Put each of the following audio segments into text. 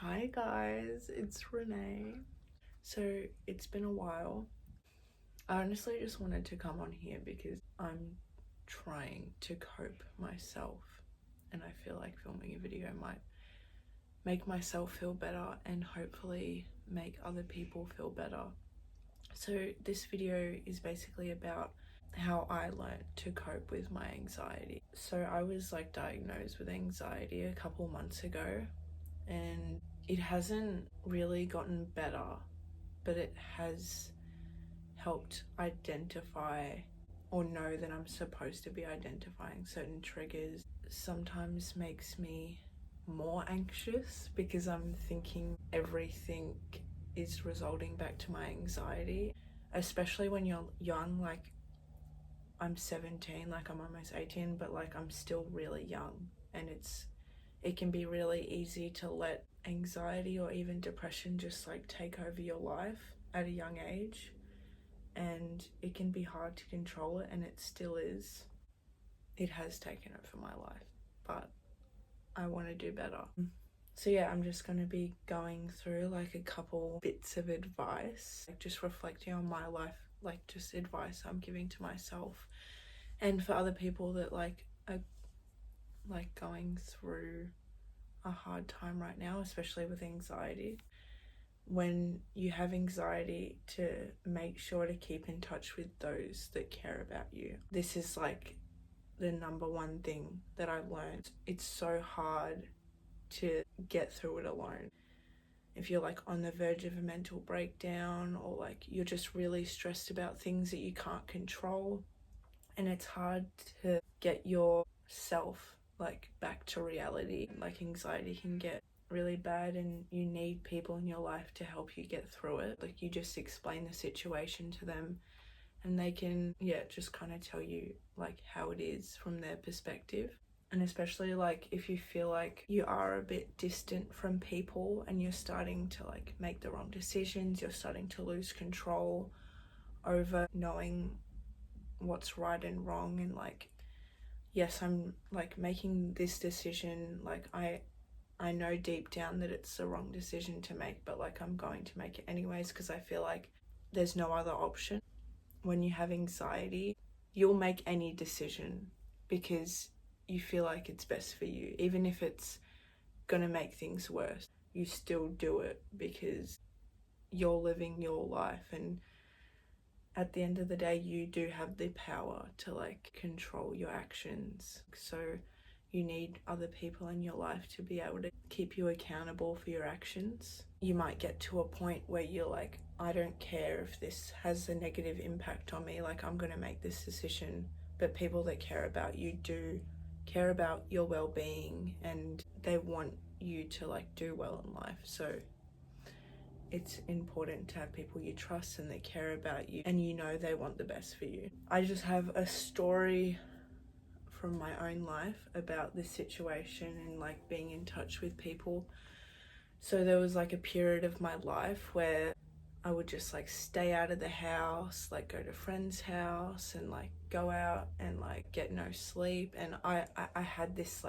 Hi guys, it's Renee. So it's been a while. I honestly just wanted to come on here because I'm trying to cope myself, and I feel like filming a video might make myself feel better and hopefully make other people feel better. So this video is basically about how I learned to cope with my anxiety. So I was diagnosed with anxiety a couple months ago, and it hasn't really gotten better, but it has helped identify or know that I'm supposed to be identifying certain triggers. Sometimes makes me more anxious because I'm thinking everything is resulting back to my anxiety, especially when you're young. I'm 17, I'm almost 18, but I'm still really young, and it can be really easy to let anxiety or even depression just take over your life at a young age, and it can be hard to control it, and it still is. It has taken over my life, but I want to do better. So yeah, I'm just going to be going through a couple bits of advice, just reflecting on my life, just advice I'm giving to myself and for other people that are going through a hard time right now, especially with anxiety. When you have anxiety, to make sure to keep in touch with those that care about you. This is the number one thing that I've learned. It's so hard to get through it alone. If you're on the verge of a mental breakdown, or you're just really stressed about things that you can't control, and it's hard to get yourself back to reality. Anxiety can get really bad, and you need people in your life to help you get through it. You just explain the situation to them, and they can just kind of tell you how it is from their perspective. And especially if you feel like you are a bit distant from people and you're starting to make the wrong decisions, you're starting to lose control over knowing what's right and wrong, and yes, I'm making this decision, I know deep down that it's the wrong decision to make, but I'm going to make it anyways because I feel like there's no other option. When you have anxiety, you'll make any decision because you feel like it's best for you, even if it's gonna make things worse. You still do it because you're living your life, and at the end of the day, you do have the power to control your actions. So you need other people in your life to be able to keep you accountable for your actions. You might get to a point where you're I don't care if this has a negative impact on me, I'm gonna make this decision. But people that care about you do care about your well-being, and they want you to do well in life. So it's important to have people you trust and that care about you, and they want the best for you. I just have a story from my own life about this situation and being in touch with people. So there was a period of my life where I would just stay out of the house, go to friends' house, and go out and get no sleep. And I had this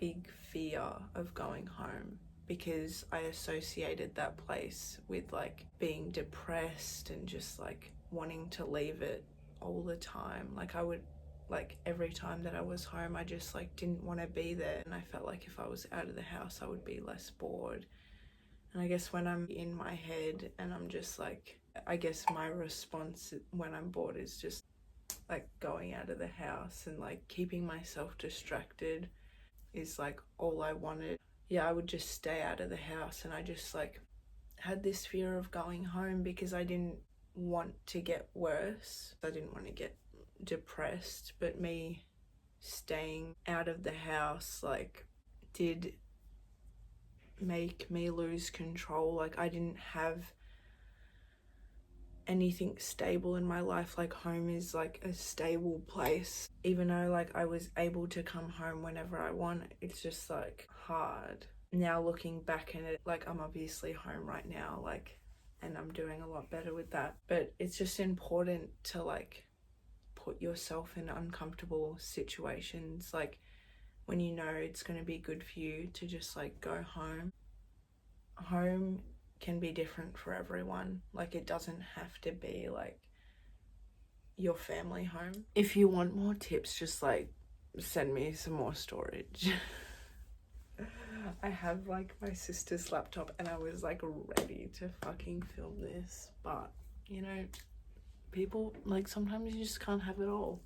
big fear of going home because I associated that place with being depressed and just wanting to leave it all the time. I would every time that I was home, I just didn't want to be there, and I felt like if I was out of the house I would be less bored. And I guess when I'm in my head and I'm just I guess my response when I'm bored is just going out of the house, and keeping myself distracted is all I wanted. Yeah, I would just stay out of the house, and I just had this fear of going home because I didn't want to get worse. I didn't want to get depressed, but me staying out of the house did make me lose control. I didn't have anything stable in my life. Home is a stable place. Even though I was able to come home whenever I want, it's just hard. Now looking back in it, I'm obviously home right now, and I'm doing a lot better with that. But it's just important to put yourself in uncomfortable situations, when you know it's going to be good for you to just go home. home can be different for everyone. Like, it doesn't have to be like your family home. If you want more tips, just like send me some more storage. I have like my sister's laptop and I was like ready to fucking film this, but you know, people, like, sometimes you just can't have it all.